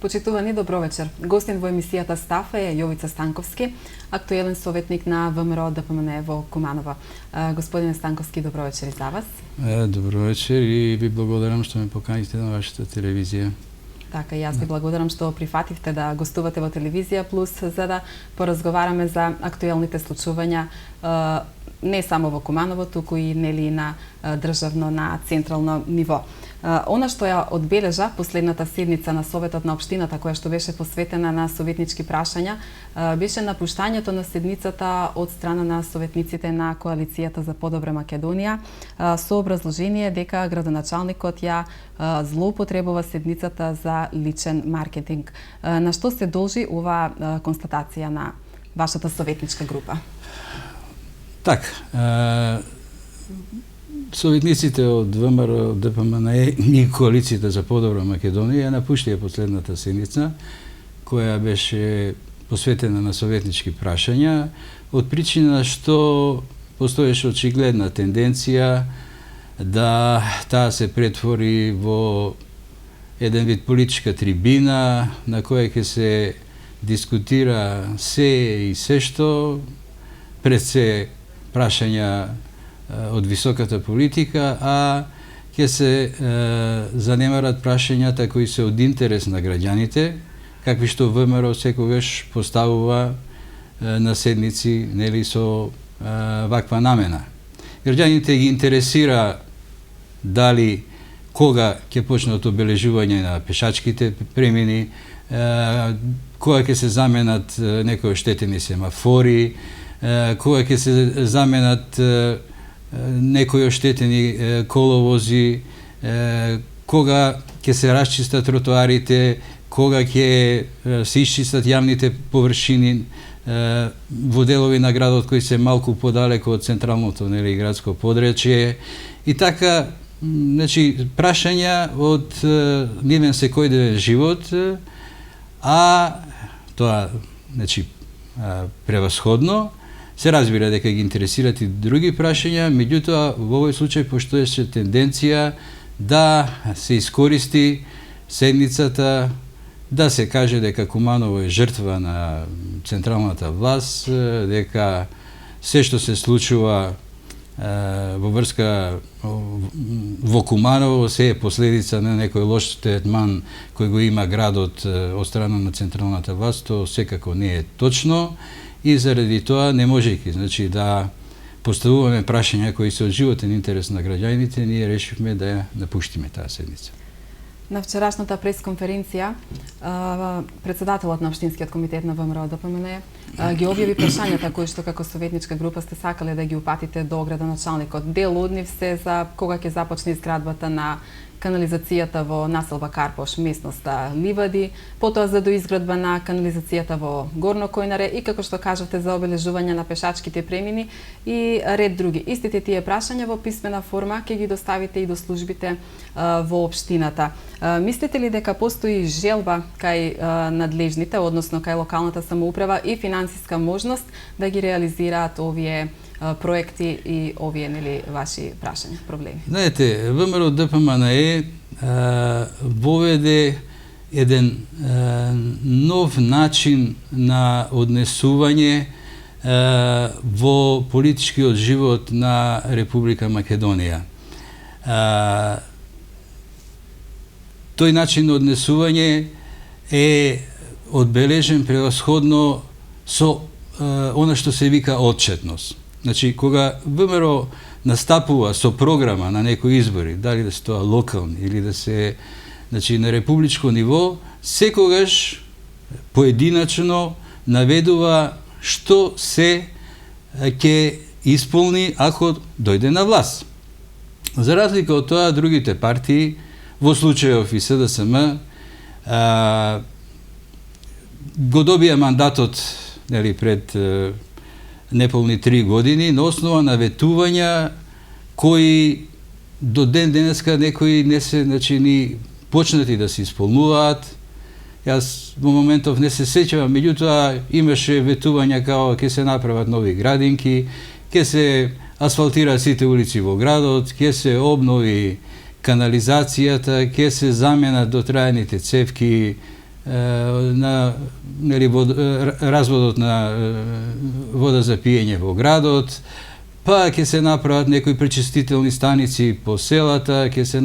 Почитувани, добро вечер. Гостин во емисијата Стаф е Јовица Станковски, актуелен советник на ВМРО ДПМНЕ во Куманово. Господине Станковски, добро вечер и за вас. Добро вечер и ви благодарам што ме поканите на вашата телевизија. Така, и јас ви благодарам што прифативте да гостувате во телевизија Плюс, за да поразговараме за актуелните случувања не само во Куманово, туку и нели на државно, на централно ниво. Она што ја одбележа последната седница на Советот на општината, која што беше посветена на советнички прашања, беше напуштањето на седницата од страна на советниците на Коалицијата за подобра Македонија, со образложение дека градоначалникот ја злоупотребува седницата за личен маркетинг. На што се должи оваа констатација на вашата советничка група? Советниците од ВМРО, ДПМНЕ и Коалицијата за подобра Македонија напуштија последната седница, која беше посветена на советнички прашања, од причина што постоеше очигледна тенденција да таа се претвори во еден вид политичка трибина на која ќе се дискутира се и се што, пред се прашања од високата политика, а ќе се занемарат прашањата кои се од интерес на граѓаните, какви што ВМРО секогаш поставува на седници, нели, со ваква намена. Граѓаните ги интересира дали кога ќе почнат обележување на пешачките премини, кога ќе се заменат некои оштетени семафори, кога ќе се заменат некои оштетени коловози, кога ќе се расчистат тротоарите, кога ќе се исчистат јавните површини во делови на градот кои се малку подалеку од централното, нели, градско подречје. И така, значи, прашања од нивен секојдневен живот, а тоа, значи, превасходно се разбира дека ги интересират и други прашања, меѓутоа во овој случај постоеше тенденција да се искористи седницата, да се каже дека Куманово е жртва на централната власт, дека се што се случува во врска во Куманово се е последица на некој лош третман кој го има градот од страна на централната власт, тоа секако не е точно. И заради тоа, не можејќи, значи, да поставуваме прашања кои се од животен интерес на граѓаните, ние решивме да ја напуштиме таа седница. На вчерашната пресконференција, председателот на Општинскиот комитет на ВМРО ДПМНЕ ги објави прашањата кои што како советничка група сте сакале да ги упатите до градоначалникот. Дел од нив се за кога ќе започне изградбата на канализацијата во населба Карпош, местноста Ливади, потоа за доизградба на канализацијата во Горно Којнаре и, како што кажавте, за обележување на пешачките премини и ред други. Истите тие прашања во писмена форма ќе ги доставите и до службите во општината. Мислите ли дека постои желба кај надлежните, односно кај локалната самоуправа и финансиска можност да ги реализираат овие проекти и овие, нели, ваши прашања, проблеми? Знаете, ВМРО ДПМНЕ воведе еден нов начин на однесување во политичкиот живот на Република Македонија. Тој начин на однесување е одбележен превасходно со она што се вика отчетност. Значи, кога ВМРО настапува со програма на некои избори, дали да се тоа локални или да се, значи, на републичко ниво, секогаш поединачно наведува што се ќе исполни ако дојде на власт. За разлика од тоа, другите партии, во случајов и СДСМ, го добија мандатот, нели, пред неполни 3 години, на основа на ветувања кои до ден денеска некои не се, значи, ни почнати да се исполнуваат. Јас во моментов не се сеќавам, меѓутоа имаше ветувања као ќе се направат нови градинки, ќе се асфалтираат сите улици во градот, ќе се обнови канализацијата, ќе се заменат дотрајаните цевки на разводот на вода за пиење во градот, па ќе се направат некои пречистителни станици по селата, ќе се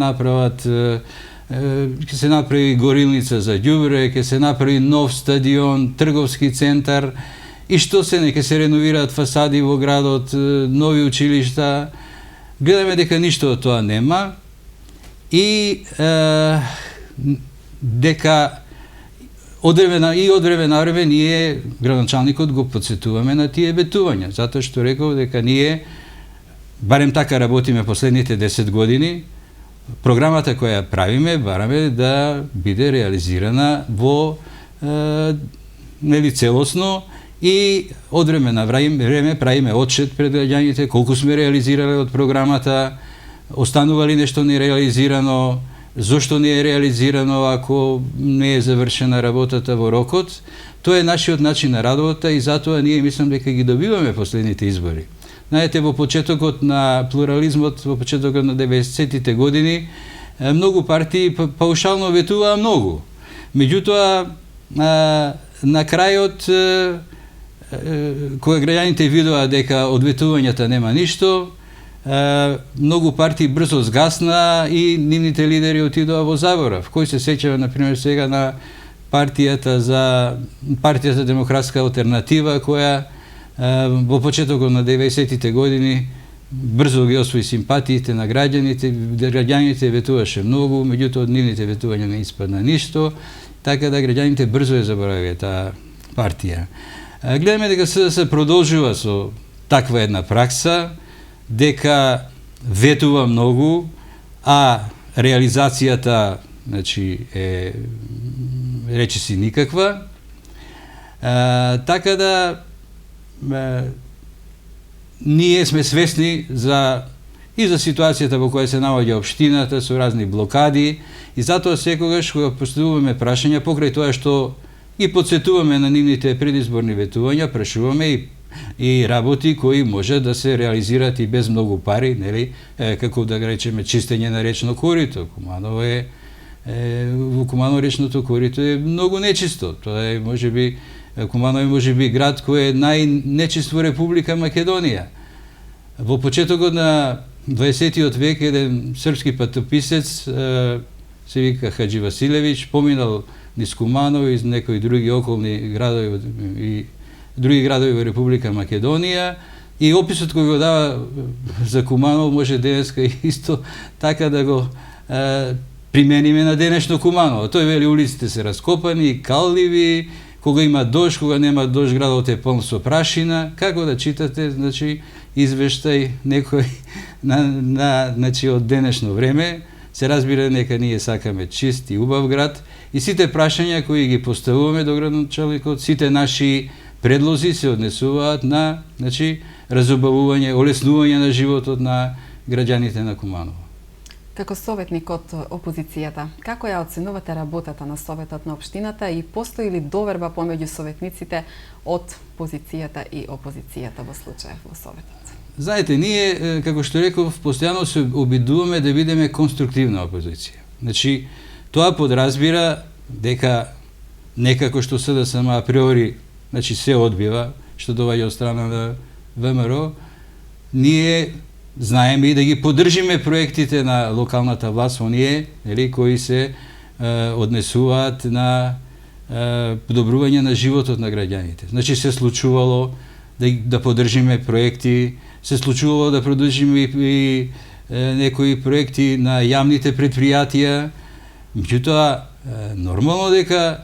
направи горилница за ѓубре, ќе се направи нов стадион, трговски центар и што се не ќе се реновираат фасади во градот, нови училишта. Гледаме дека ништо од тоа нема и дека од време на време ние, градоначалникот, го подсетуваме на тие ветувања, затоа што рекол дека ние, барем така работиме последните 10 години, програмата која правиме, бараме да биде реализирана во целосно и од време на време правиме отчет пред граѓаните колку сме реализирале од програмата, останува ли нешто нереализирано, зошто не е реализирано ако не е завршена работата во рокот. Тоа е нашиот начин на работа и затоа ние мислам дека ги добиваме последните избори. Знаете, во почетокот на плурализмот, во почетокот на 90-тите години, многу партии паушално ветуваа многу. Меѓутоа, на крајот, кога граѓаните видоа дека од ветувањата нема ништо, многу партии брзо згасна и нивните лидери отидоа во заборав. Кој се сеќава, например, сега на партијата Демократска алтернатива, која во почетокот на 90-тите години брзо ги освои симпатиите на граѓаните ветуваше многу, меѓутоа од нивните ветувања не испадна ништо, така да граѓаните брзо ја заборавија таа партија. Гледаме дека СДС продолжува со таква една пракса, дека ветува многу, а реализацијата, значи, е речиси никаква. Така да ние сме свесни за ситуацијата во која се наоѓа општината со разни блокади и затоа секогаш кога поставуваме прашања покрај тоа што ги подсетуваме на нивните предизборни ветувања, прашуваме и работи кои може да се реализираат и без многу пари, нели, како да речеме чистење на речно корито. Во Куманово речното корито е многу нечисто. Тоа е можеби Куманово е град кој е најнечист во Република Македонија. Во почетокот на 20-тиот век еден српски патописец се вика Хаджи Василевиќ поминал низ Куманово и некои други околни градови и други градови во Република Македонија и описот кој го дава за Куманово може денеска исто така да го примениме на денешно Куманово. Тој вели улиците се раскопани, калливи, кога има дожд, кога нема дожд, градот е полн со прашина. Како да читате, значи, извештај некој значи, од денешно време, се разбира дека ние сакаме чист и убав град и сите прашања кои ги поставуваме до градоначалникот, сите наши предлози се однесуваат на, значи, разубавување, олеснување на животот на граѓаните на Куманово. Како советник од опозицијата, како ја оценувате работата на Советот на општината и постои ли доверба помеѓу советниците од позицијата и опозицијата во случајов во Советот? Знаете, ние, како што реков, постојано се обидуваме да бидеме конструктивна опозиција. Значи, тоа подразбира дека некако што СДСМ априори, значи се одбива, што доаѓа од страна на ВМРО, ние знаеме и да ги поддржиме проектите на локалната власт, оние, нели, кои се однесуваат на подобрување на животот на граѓаните. Значи се случувало да поддржиме проекти, се случувало да продолжиме и некои проекти на јавните предпријатија. Меѓутоа, нормално дека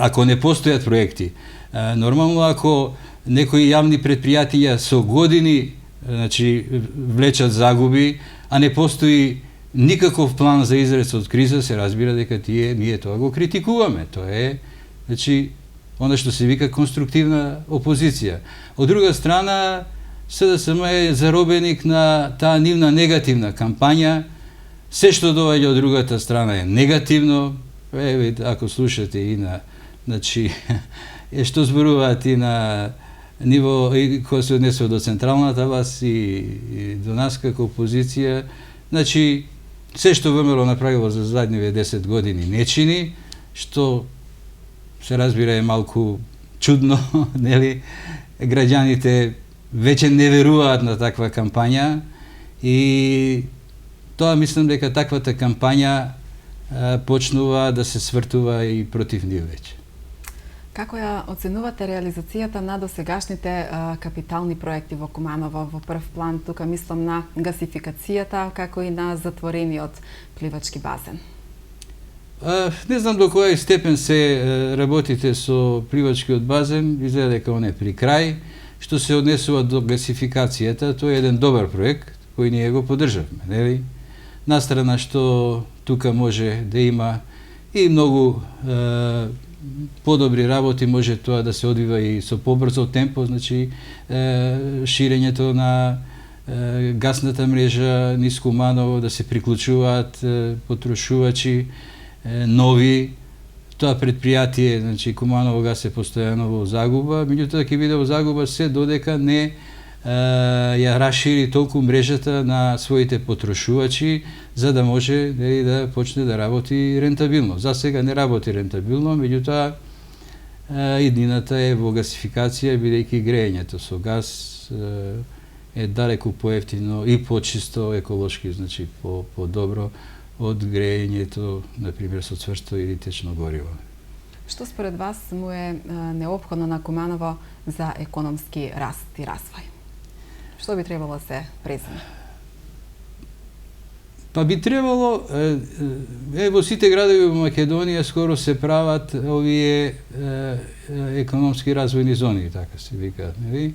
ако не постојат проекти, нормално ако некои јавни предпријатија со години, значи, влечат загуби, а не постои никаков план за излез од криза, се разбира дека ние тоа го критикуваме. Тоа е, значи, она што се вика конструктивна опозиција. Од друга страна, СДСМ е заробеник на таа нивна негативна кампања. Се што доаѓа од другата страна е негативно. Ако слушате и на, значи, што зборуваат и на ниво кој се однесува до централната власт и до нас како опозиција, значи се што ВМРО направило за задниве 10 години не чини, што се разбира е малку чудно, нели? Граѓаните веќе не веруваат на таква кампања и тоа мислам дека таквата кампања почнува да се свртува и против нив веќе. Како ја оценувате реализацијата на досегашните капитални проекти во Куманово? Во прв план тука мислам на гасификацијата, како и на затворениот пливачки базен. Не знам до кој степен се работите со пливачкиот базен, изгледа дека он е при крај. Што се однесува до гасификацијата, тоа е еден добар проект кој ние го поддржавме, нели? Настрана што тука може да има и многу подобри работи, може тоа да се одвива и со побрзо темпо, значи ширењето на гасната мрежа низ Куманово, да се приклучуваат потрошувачи нови. Тоа предпријатие, значи Куманово газ е постојано во загуба, меѓутоа ќе биде во загуба се додека не ја расшири толку мрежата на своите потрошувачи, за да може да почне да работи рентабилно. За сега не работи рентабилно, меѓутоа иднината е во гасификација, бидејќи грејењето со газ е далеку поевтино и почисто, еколошки, значи по-добро од грејењето, например, со цврсто или течно гориво. Што според вас му е неопходно на Куманово за економски раст и развој? Што би требало да се преземе? Па би требало, во сите градови во Македонија скоро се прават овие економски развојни зони, така се викаат, нели?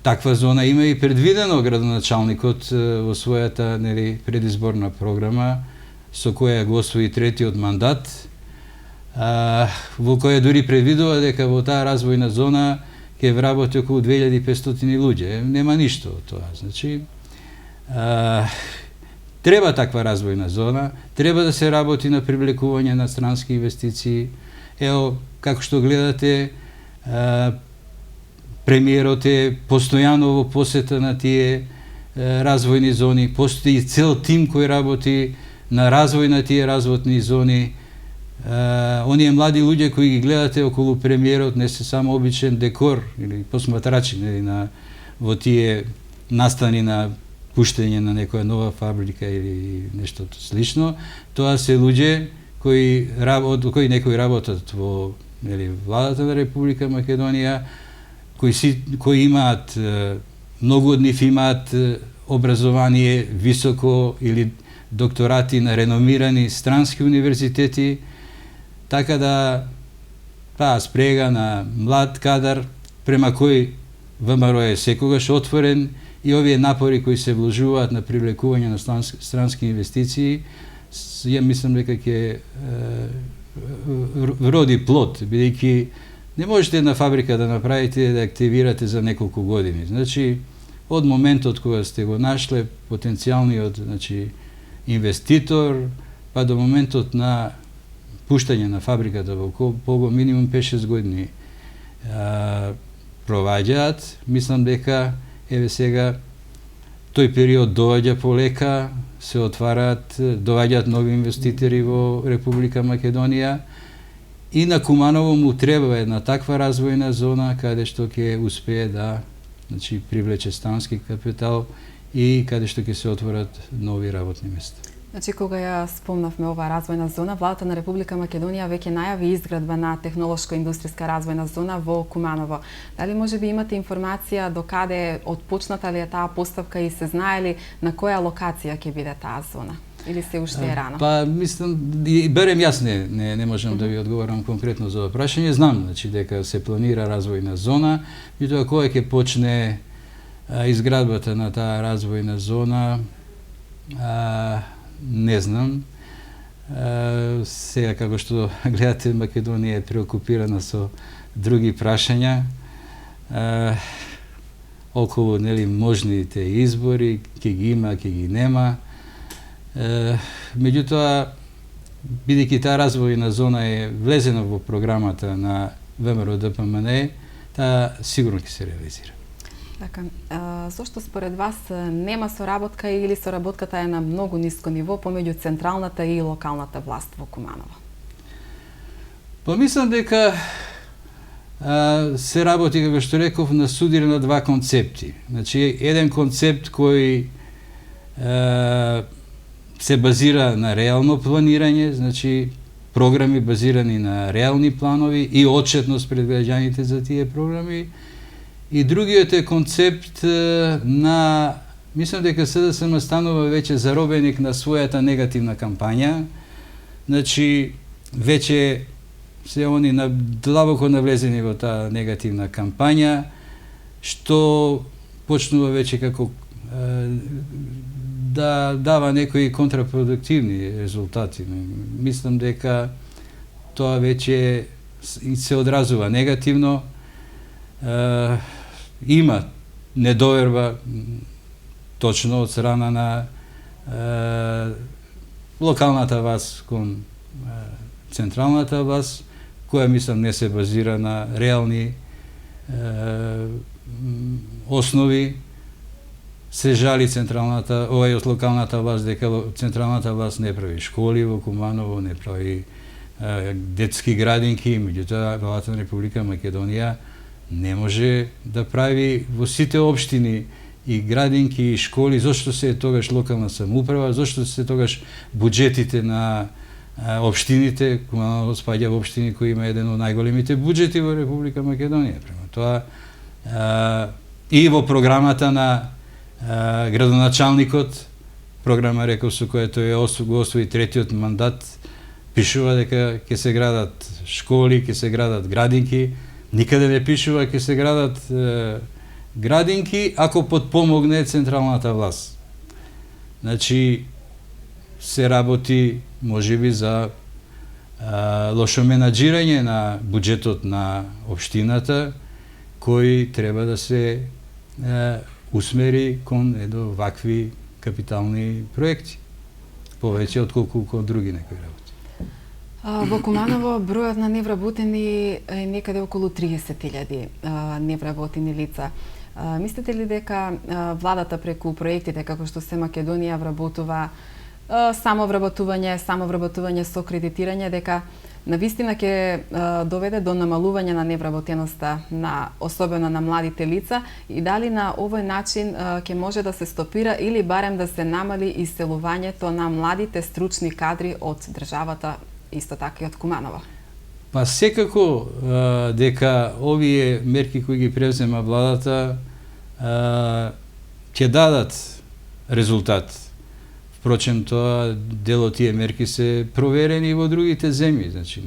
Таква зона има и предвидено градоначалникот во својата, нели, предизборна програма, со која го освои третиот мандат, во која дури предвидува дека во таа развојна зона ќе вработи околу 2500 луѓе. Нема ништо од тоа. Значи, треба таква развојна зона, треба да се работи на привлекување на странски инвестиции. Ево, како што гледате, премиерот е постојано во посета на тие развојни зони, постои цел тим кој работи на развој на тие разводни зони. Оние млади луѓе кои ги гледате околу премиерот не се само обичен декор или посматрачи, нели, во тие настани на пуштање на некоја нова фабрика или нешто слично. Тоа се луѓе кои некои работат во, нели, владата на Република Македонија, кои имаат, многу од нив имаат образование високо или докторати на реномирани странски универзитети, така да таа спрега на млад кадар према кој ВМРО е секогаш отворен и овие напори кои се вложуваат на привлекување на странски инвестиции, ја мислам дека ќе роди плод, бидејќи не можете една фабрика да направите и да активирате за неколку години. Значи, од моментот кога сте го нашле потенцијалниот, значи, инвеститор, па до моментот на пуштање на фабриката во погон, минимум 5-6 години проваѓаат. Мислам дека, еве сега, тој период доаѓа полека, се отвараат, доаѓаат нови инвеститори во Република Македонија, и на Куманово му треба една таква развојна зона каде што ќе успее да, значи, привлече странски капитал и каде што ќе се отворат нови работни места. Значи, кога ја спомнавме оваа развојна зона, владата на Република Македонија веќе најави изградба на технолошко-индустријска развојна зона во Куманово. Дали може би имате информација до каде е отпочната ли е таа поставка и се знае ли на која локација ќе биде таа зона? Или се уште е рано? Па, мислам, берем јас не можам да ви одговорам конкретно за ова прашање. Знам, значи, дека се планира развојна зона, и тоа кога ќе почне изградбата на таа развојна зона, не знам. Сега, како што гледате, Македонија е преокупирана со други прашања околу, нели, можните избори, ќе ги има, ќе ги нема. Меѓутоа, бидејќи таа развојна зона е влезена во програмата на ВМРО ДПМН, таа сигурно ќе се реализира. Така, зошто според вас нема соработка или соработката е на многу ниско ниво помеѓу централната и локалната власт во Куманово? Па мислам дека се работи, како што реков, на судир на два концепти. Значи, еден концепт кој се базира на реално планирање, значи програми базирани на реални планови и отчетност пред граѓаните за тие програми. И другиот е концепт на, мислам дека СДСМ станува веќе заробеник на својата негативна кампања. Значи, веќе се они длабоко навлезени во таа негативна кампања, што почнува веќе како да дава некои контрапродуктивни резултати. Мислам дека тоа веќе се одразува негативно. Има недоверба точно од страна на локалната власт кон централната власт, која мислам не се базира на реални основи. Се жали од локалната власт дека централната власт не прави школи во Куманово, не прави детски градинки, меѓутоа владата на Република Македонија не може да прави во сите општини и градинки и школи. Зошто се тогаш локална самоуправа, зошто се тогаш буџетите на општините, Куманово спаѓа во општини кои има еден од најголемите буџети во Република Македонија. Према тоа и во програмата на градоначалникот, програма реков со која тој го освои третиот мандат, пишува дека ќе се градат школи, ќе се градат градинки. Никаде не пишува ќе се градат градинки ако подпомогне централната власт. Значи, се работи можеби за лошо менаџирање на буџетот на општината, кој треба да се усмери кон вакви капитални проекти, повеќе отколку кон други некои работи. Во Куманово бројот на невработени е некаде околу 30.000 невработени лица. Мислите ли дека владата преку проектите како што се Македонија вработува самовработување со кредитирање, дека навистина ќе доведе до намалување на невработеноста особено на младите лица, и дали на овој начин ќе може да се стопира или барем да се намали иселувањето на младите стручни кадри од државата, исто така и од Куманово? Па секако дека овие мерки кои ги превзема владата ќе дадат резултат. Впрочем, тоа дел од тие мерки се проверени во другите земји, значи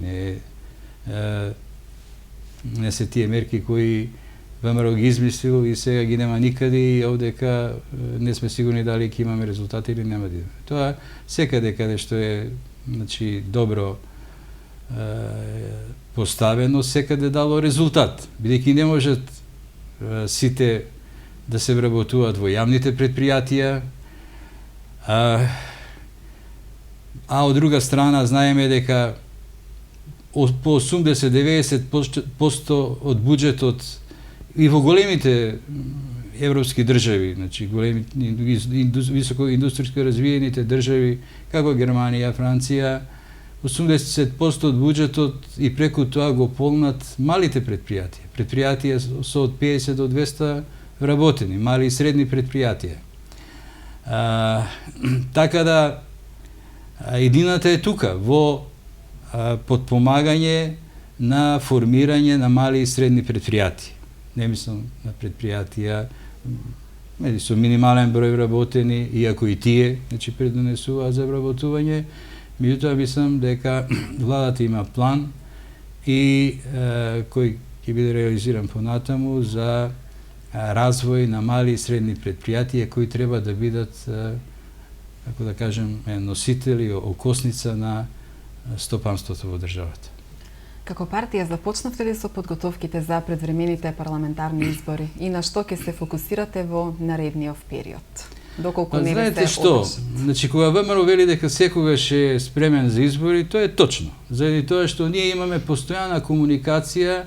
не се тие мерки кои ВМРО ги измислил и сега ги нема никаде и овдека не сме сигурни дали ќе имаме резултати или нема да имаме. Тоа секаде каде што е, значи, добро поставено, секаде дало резултат, бидејќи не можат сите да се вработуваат во јавните предпријатија, а од друга страна знаеме дека по 80-90% од буџетот и во големите европски држави, значи големи високо индустријски развиените држави како Германија, Франција, 80% од буџетот и преку тоа го полнат малите предпријатија. Предпријатија со од 50 до 200 вработени, мали и средни предпријатија. Така да идината е тука во подпомагање на формирање на мали и средни предпријатија. Не мислам на предпријатија со минимален број вработени, иако и тие, значи, предонесуваат за вработување. Меѓутоа мислам дека владата има план и кој ќе биде реализиран понатаму за развој на мали и средни предпријатија кои треба да бидат, како да кажем, носители, окосница на стопанството во државата. Како партија започнавте ли со подготовките за предвремените парламентарни избори и на што ќе се фокусирате во наредниот период? Доколку не знаете што, значи кога ВМРО вели дека секогаш е спремен за избори, тоа е точно. Заради тоа што ние имаме постојана комуникација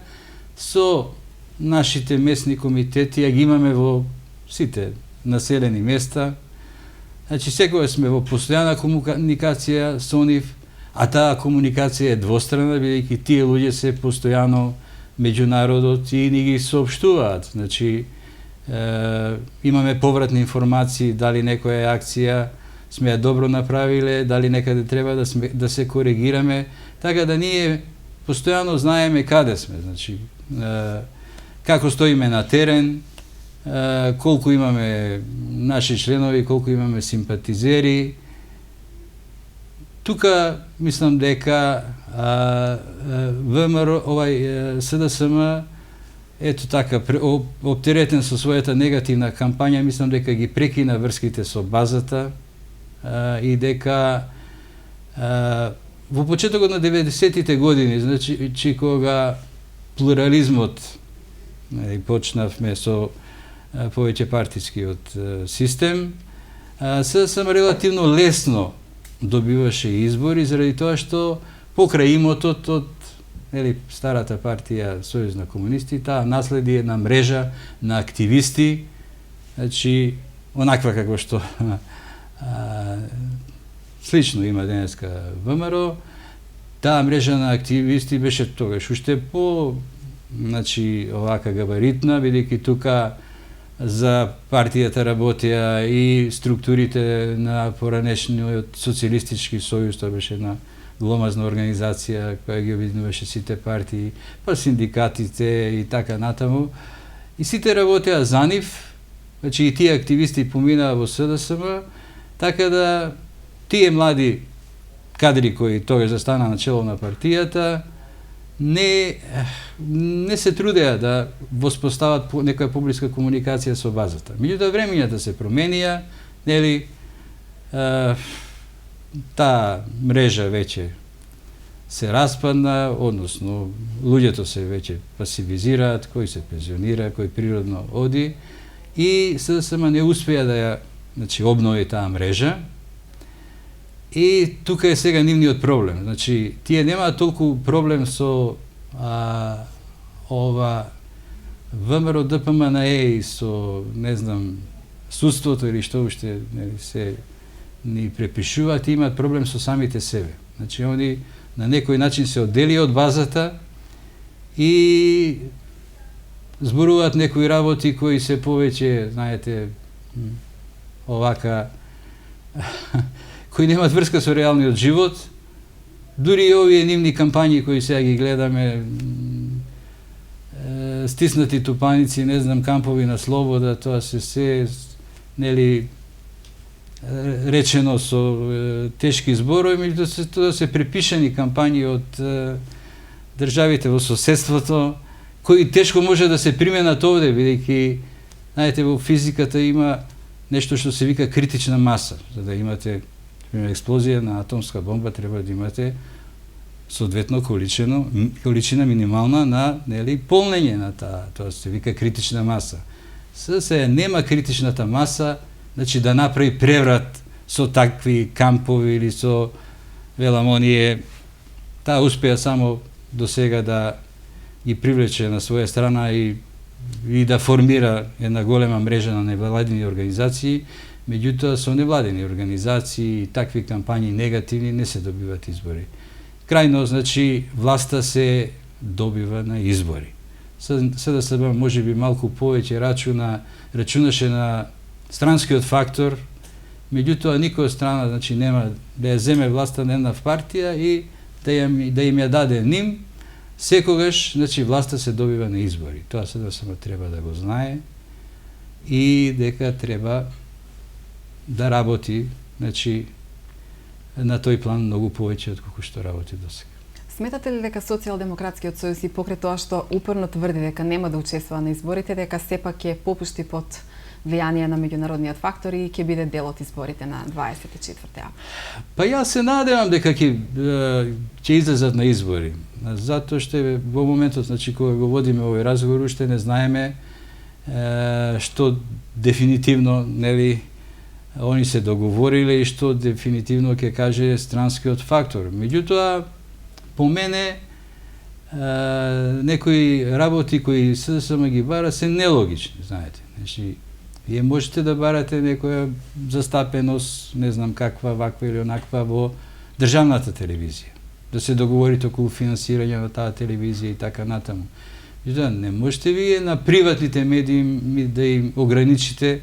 со нашите местни комитети, а ги имаме во сите населени места. Значи, секогаш сме во постојана комуникација со нив, а таа комуникација е двострана, бидејќи тие луѓе се постојано меѓу народот и ни ги соопштуваат. Значи, имаме повратни информации дали некоја акција сме ја добро направиле, дали некаде треба да се коригираме, така да ние постојано знаеме каде сме, значи како стоиме на терен, колку имаме наши членови, колку имаме симпатизери. Тука мислам дека ВМРО, СДСМ, ето така, оптеретен со својата негативна кампања, мислам дека ги прекина врските со базата и дека во почетокот на 90-тите години, значи кога плурализмот почнавме со повеќе партискиот систем, СДСМ релативно лесно добиваше избори заради тоа што покрај имотот од старата партија Сојуз на комунисти, таа наследи една мрежа на активисти, значи онаква како што слично има денеска ВМРО. Таа мрежа на активисти беше тогаш уште значи овака габаритна, бидејќи тука за партијата работеа и структурите на поранешниот социјалистички сојуз, тоа беше една гломазна организација која ги обединуваше сите партии, па синдикатите и така натаму. И сите работеа за нив, значи и тие активисти поминаа во СДСМ, така да тие млади кадри кои тогаш застана на чело на партијата не се трудеа да воспостават некоја публичка комуникација со базата. Меѓутоа времењата се променија, нели, таа мрежа веќе се распадна, односно луѓето се веќе пасивизираат, кој се пензионира, кој природно оди, и СДСМ не успеа да ја, значи, обнови таа мрежа. И тука е сега нивниот проблем. Значи, тие немаат толку проблем со ова ВМРО ДПМНЕ и со, не знам, судството или што уште се ни препишуваат, имаат проблем со самите себе. Значи, они на некој начин се оддели од базата и зборуваат некои работи кои се повеќе, знаете, овака кои немаат врска со реалниот живот. Дури и овие нивни кампањи кои сега ги гледаме, стиснати тупаници, не знам, кампови на слобода, тоа се нели речено со тешки зборови, меѓутоа тоа се препишани кампањи од државите во соседството, кои тешко може да се применат овде, бидејќи, знаете, во физиката има нешто што се вика критична маса. За да имате експлозија на атомска бомба, треба да имате соодветно количина минимална на, нели, полнење на тоа се вика критична маса. Се нема критичната маса, значи да направи преврат со такви кампови или со, велам, оние, таа успеа само до сега да ги привлече на своја страна и да формира една голема мрежа на невладини организации. Меѓутоа, со невладени организации и такви кампањи негативни не се добиват избори. Крајно, значи, власта се добива на избори. СДСМ може би малку повеќе рачунаше на странскиот фактор, меѓутоа никоја страна, значи, нема да ја земе власта на една партија и да им ја даде ним. Секогаш, значи, власта се добива на избори. Тоа СДСМ треба да го знае и дека треба да работи, значи, на тој план многу повеќе од колку што работи досега. Сметате ли дека Социјалдемократскиот сојуз и покрај тоа што упорно тврди дека нема да учествува на изборите, дека сепак ќе попушти под влијание на меѓународниот фактор и ќе биде дел од изборите на 24 август? Па јас се надевам дека ќе излезат на избори. Затоа што во моментот, значи, кога го водиме овој разговор, уште не знаеме што дефинитивно, нели, они се договориле и што дефинитивно ќе каже странскиот фактор. Меѓутоа, по мене, некои работи кои СДСМ ги бара се нелогични, знаете. Значи, вие можете да барате некоја застапеност, не знам каква, ваква или онаква во државната телевизија. Да се договорите околу финансирање на таа телевизија и така натаму. Да, не можете вие на приватните медии да им ограничите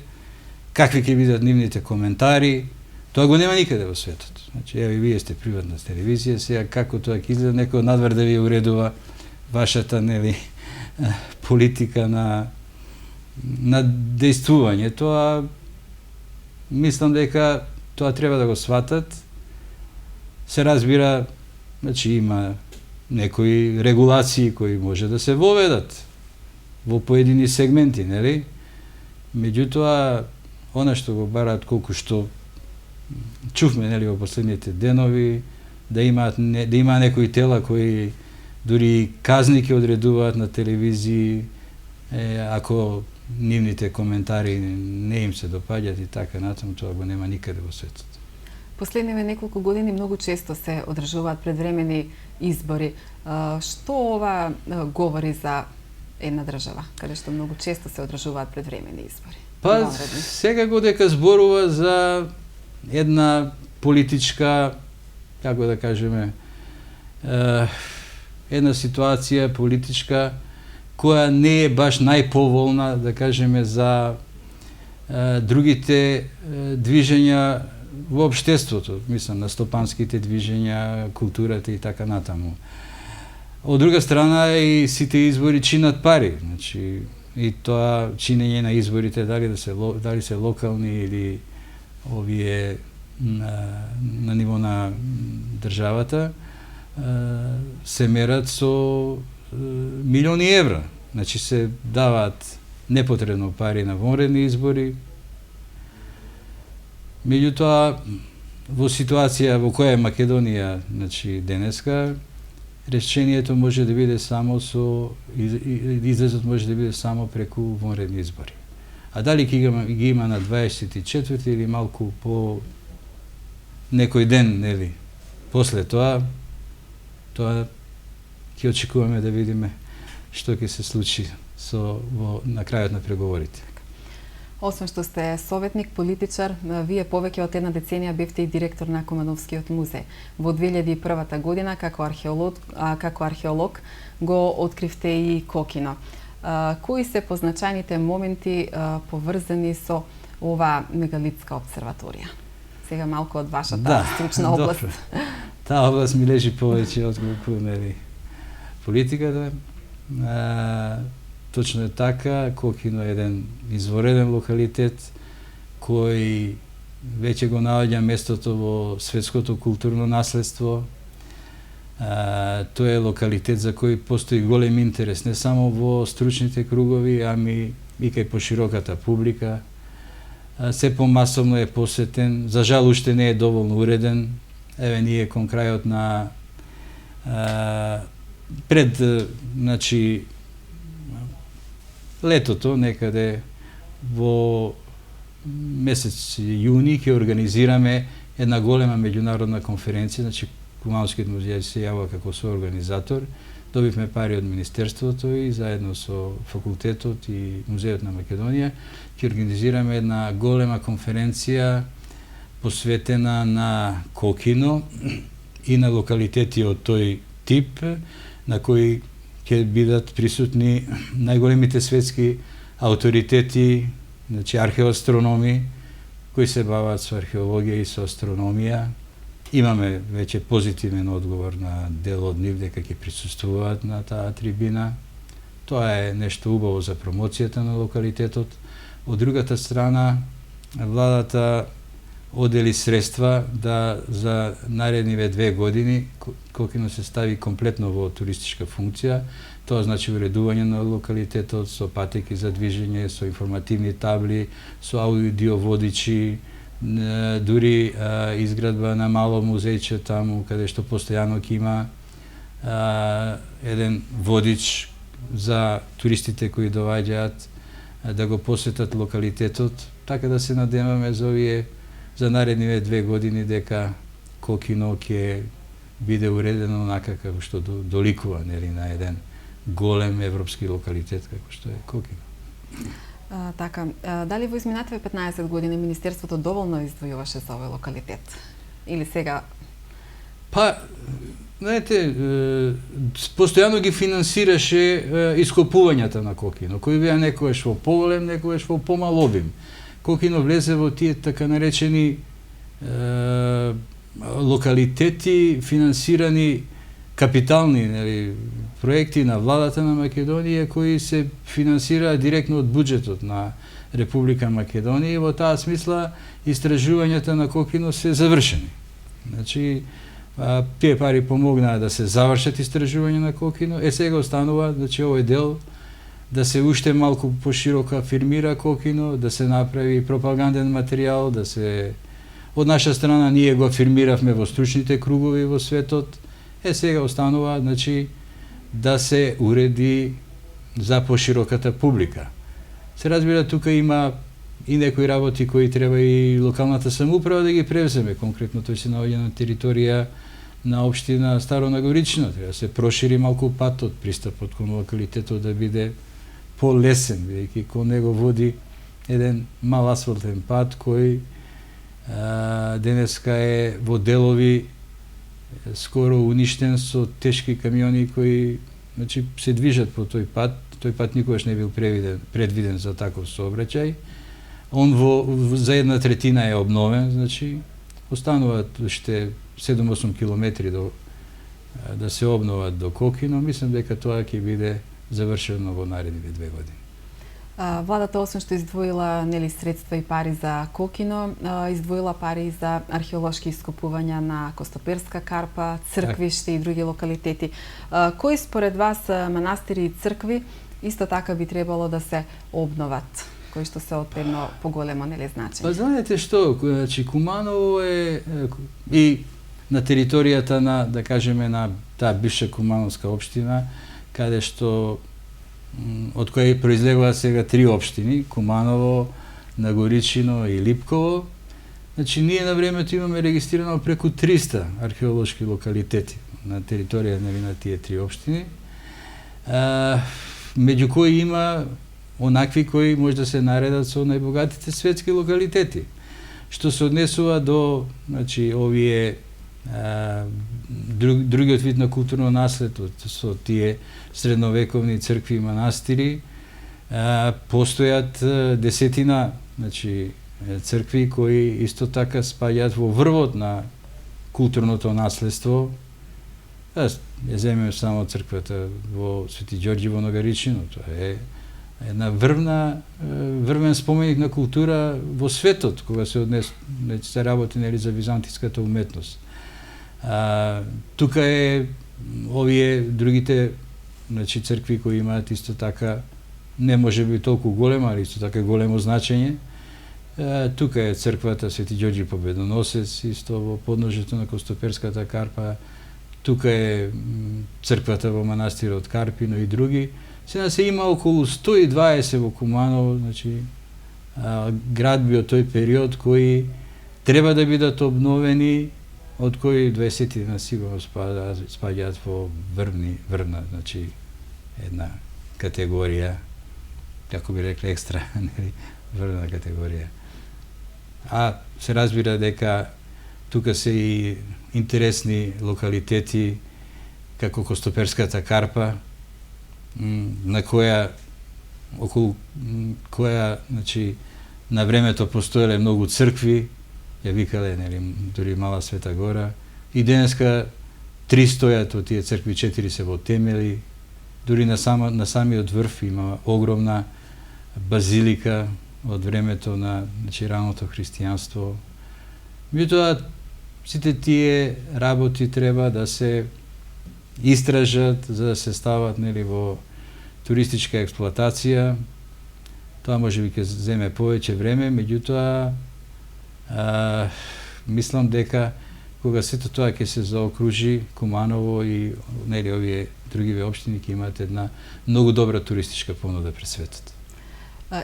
какви ќе бидат нивните коментари. Тоа го нема никаде во светот. Значи, еве, вие сте приватна телевизија, сега како тоа ќе изгледа, некој надвор да ви уредува вашата, нели, политика на дејствување. Тоа, мислам дека тоа треба да го сватат. Се разбира, значи, има некои регулации кои може да се воведат во поедини сегменти, нели? Меѓутоа, она што го бараат колку што чувме, нели, во последните денови, да има некои тела кои дури казни ќе одредуваат на телевизии, ако нивните коментари не им се допаѓаат и така натаму, тоа го нема никаде во светот. Последниве неколку години многу често се одржуваат предвремени избори. Што ова говори за една држава, каде што многу често се одржуваат предвремени избори? Па, сега дека зборува за една политичка, како да кажеме, една ситуација политичка која не е баш најповолна, да кажеме, за другите движења во општеството, мислам на стопанските движења, културата и така натаму. Од друга страна и сите избори чинат пари, значи и тоа чинење на изборите дали се локални или овие на ниво на државата се мерат со милиони евра. Значи се даваат непотребно пари на вонредни избори. Меѓутоа, во ситуација во која е Македонија, значи денеска, решението може да биде само излезот може да биде само преку вонредни избори. А дали ги има на 24 или малку по некој ден, нели, после тоа ќе очекуваме да видиме што ќе се случи на крајот на преговорите. Освен што сте советник, политичар, вие повеќе од една деценија бевте и директор на Кумановскиот музеј. Во 2001 година, како археолог, го откривте и Кокино. Кои се позначајните моменти поврзани со ова мегалитска обсерваторија? Сега малку од вашата стручна област. Добро. Таа област ми лежи повеќе отколку политиката. Точно е така, Кокино е еден извореден локалитет кој веќе го наоѓа местото во светското културно наследство. Тоа е локалитет за кој постои голем интерес не само во стручните кругови, ами и кај пошироката публика. Се помасовно е посетен, за жал уште не е доволно уреден. Еве ние кон крајот на пред, значи, летото, некаде во месец јуни, ќе организираме една голема меѓународна конференција, значи Кумановскиот музеј се јавува како соорганизатор. Добивме пари од Министерството и заедно со факултетот и Музејот на Македонија ќе организираме една голема конференција посветена на Кокино и на локалитети од тој тип, на кои ќе бидат присутни најголемите светски авторитети, значи археоастрономи, кои се бават со археологија и со астрономија. Имаме веќе позитивен одговор на дел од нив дека ќе присуствуваат на таа трибина. Тоа е нешто убаво за промоцијата на локалитетот. Од другата страна, владата одели средства да за наредниве 2 години Кокино се стави комплетно во туристичка функција. Тоа значи уредување на локалитетот со патеки за движење, со информативни табли, со аудиоводичи, дури изградба на мало музејче таму каде што постојано ќе има еден водич за туристите кои доаѓаат да го посетат локалитетот, така да се надеваме за наредниве 2 години дека Кокино ќе биде уредено онака како што доликува, нели, на еден голем европски локалитет како што е Кокино. Така, дали во изминативе 15 години Министерството доволно издвојуваше за овој локалитет? Или сега? Па, знаете, постојано ги финансираше ископувањата на Кокино, кои беа некојаш во поголем, некојаш во помал обим. Кокино влезе во тие така наречени локалитети финансирани капитални, нели, проекти на владата на Македонија кои се финансираат директно од буџетот на Република Македонија и во таа смисла истражувањата на Кокино се завршени. Значи, тие пари помогнаа да се завршат истражување на Кокино, сега останува, значи, овој дел да се уште малку пошироко афирмира Кокино, да се направи пропаганден материјал, да се од наша страна ние го афирмиравме во стручните кругови во светот. Сега останува, значи, да се уреди за пошироката публика. Се разбира, тука има и некои работи кои треба и локалната самоуправа да ги превземе. Конкретно тој се наоѓа на територија на општина Старо Нагорично. Треба да се прошири малку патот, пристапот кон локалитетот да биде полесен, бидејќи кон него води еден мал асфалтен пат кој денеска е во делови скоро уништен со тешки камиони кои, значи, се движат по тој пат. Тој пат никогаш не бил предвиден за таков сообраќај. Он за една третина е обновен, значи остануваат уште 7-8 километри да се обноват до Кокино. Мислам дека тоа ќе биде завршено во наредните 2 години. Владата, освен што издвоила, нели, средства и пари за Кокино, издвоила пари за археолошки ископувања на Костоперска карпа, црквиште и други локалитети. Кои според вас манастири и цркви исто така би требало да се обноват, кои што се од едно поголемо, нели, значење? Па знаете што, значи Куманово е и на територијата на, да кажеме, на таа бивша кумановска општина, каде што од која произлегува сега 3 општини, Куманово, Нагоричино и Липково. Значи, ние на времето имаме регистрирано преку 300 археолошки локалитети на територија, нели, на тие 3 општини. Меѓу кои има онакви кои може да се наредат со најбогатите светски локалитети. Што се однесува до, значи, овие другиот вид на културно наследство, со тие средновековни цркви и манастири, постојат десетина, значи, цркви кои исто така спаѓаат во врвот на културното наследство. Ја земеме само црквата во Свети Ѓорѓи во Ногоричино. Тоа е една врвен споменик на култура во светот, кога се работи, нели, за византиската уметност. Тука е овие другите, значи, цркви кои имаат исто така, не може би толку голема, али исто така големо значење. Тука е црквата Свети Ѓорѓи Победоносец, исто во подножјето на Костоперската карпа. Тука е црквата во манастирот Карпино и други. Сега се има околу 120 во Куманово, значи, градби од тој период кои треба да бидат обновени, од кои 20 на сигурно спаѓаат во врвна, значи, една категорија, како би рекле, екстра, нели, врвна категорија. А се разбира дека тука се и интересни локалитети, како Костоперската карпа, на околу која, значи, на времето постоеле многу цркви, ја викале, нели, дури Мала Света Гора. И денеска 3 стојат од тие цркви, 4 се во темели. Дури на самиот врв има огромна базилика од времето на, значи, раното христијанство. Меѓутоа, сите тие работи треба да се истражат за да се стават, нели, во туристичка експлоатација. Тоа може би ќе земе повеќе време, меѓутоа мислам дека кога сето тоа ќе се заокружи, Куманово и, нели, овие другиве општини ќе имаат една многу добра туристичка понуда пред светот.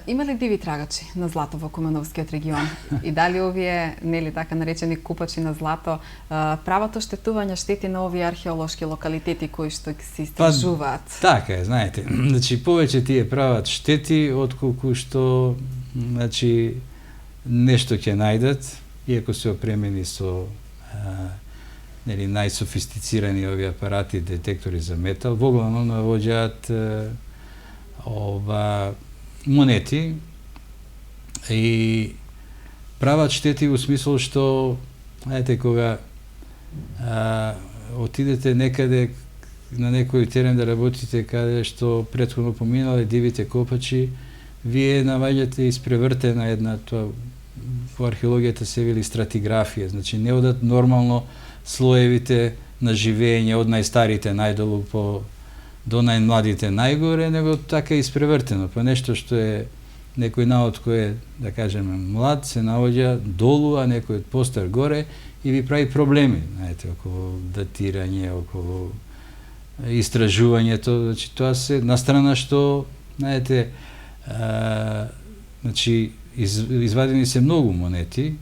Има ли диви трагачи на злато во Кумановскиот регион? И дали овие, нели така наречени купачи на злато, прават оштетување штети на овие археолошки локалитети кои што се истражуваат? Така е, знаете. Значи, повеќе тие прават штети, отколку што нешто ќе најдат, иако се опремени со нели, најсофистицирани овие апарати, детектори за метал, воглавно навоѓаат монети и прават штети во смисол што, знаете, кога отидете некаде на некој терен да работите каде што претходно поминале дивите копачи, вие наоѓате испревртена една, тоа во археологијата се вели стратиграфија, значи не одат нормално слоевите на живење од најстарите најдолу до најмладите најгоре, него така испревртено, па нешто што е некој наод кој е, да кажеме, млад, се наоѓа долу, а некој постар горе и ви прави проблеми, знаете, околу датирање, околу истражувањето, значи тоа се настрана што, знаете, значи извадени се многу монети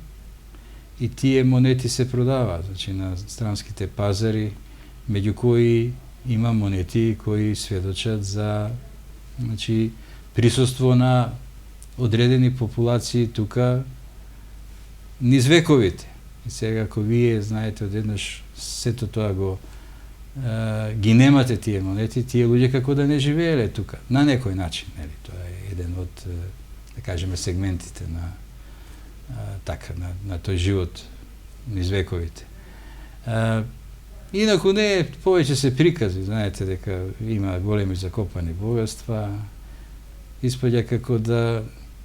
и тие монети се продаваат, значи на странските пазари, меѓу кои има монети кои сведочат за, значи, присуство на одредени популации тука низ вековите. И сега, ако вие знаете одеднаш сето тоа ги немате тие монети, тие луѓе како да не живееле тука, на некој начин, нели? Тоа е еден од, да кажеме, сегментите на тој живот низ вековите. Инаку не, повеќе се прикази, знаете дека има големи закопани богатства, испаѓа како да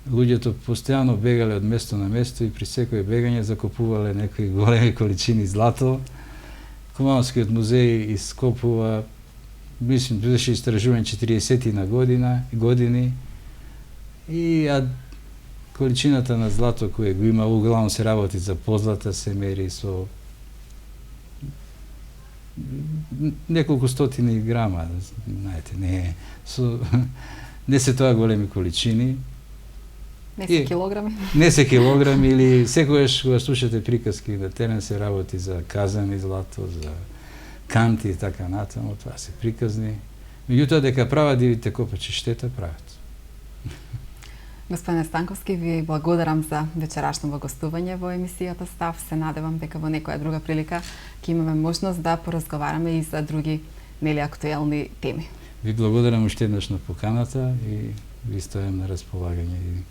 луѓето постојано бегале од место на место и при секој бегање закопувале некои големи количини злато. Кумановскиот музеј ископува, мислим, беше истражуван 40 години и количината на злато кој го има, углавно се работи за позлата, се мери со неколку стотини грама, знаете, не се тоа големи количини. Не се килограми. Не се килограми, или секогаш кога слушате приказки на терен се работи за казани злато, за канти и така натаму, тоа се приказни. Меѓутоа дека прават дивите копачи штета, прават. Господине Станковски, ви благодарам за вечерашно гостување во емисијата Став. Се надевам дека во некоја друга прилика ќе имаме можност да поразговараме и за други нели актуелни теми. Ви благодарам уште еднаш на поканата и ви стојам на располагање и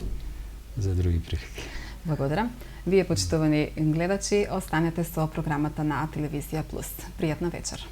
за други прилики. Благодарам. Вие, почитувани гледачи, останете со програмата на Телевизија Плюс. Пријатна вечер.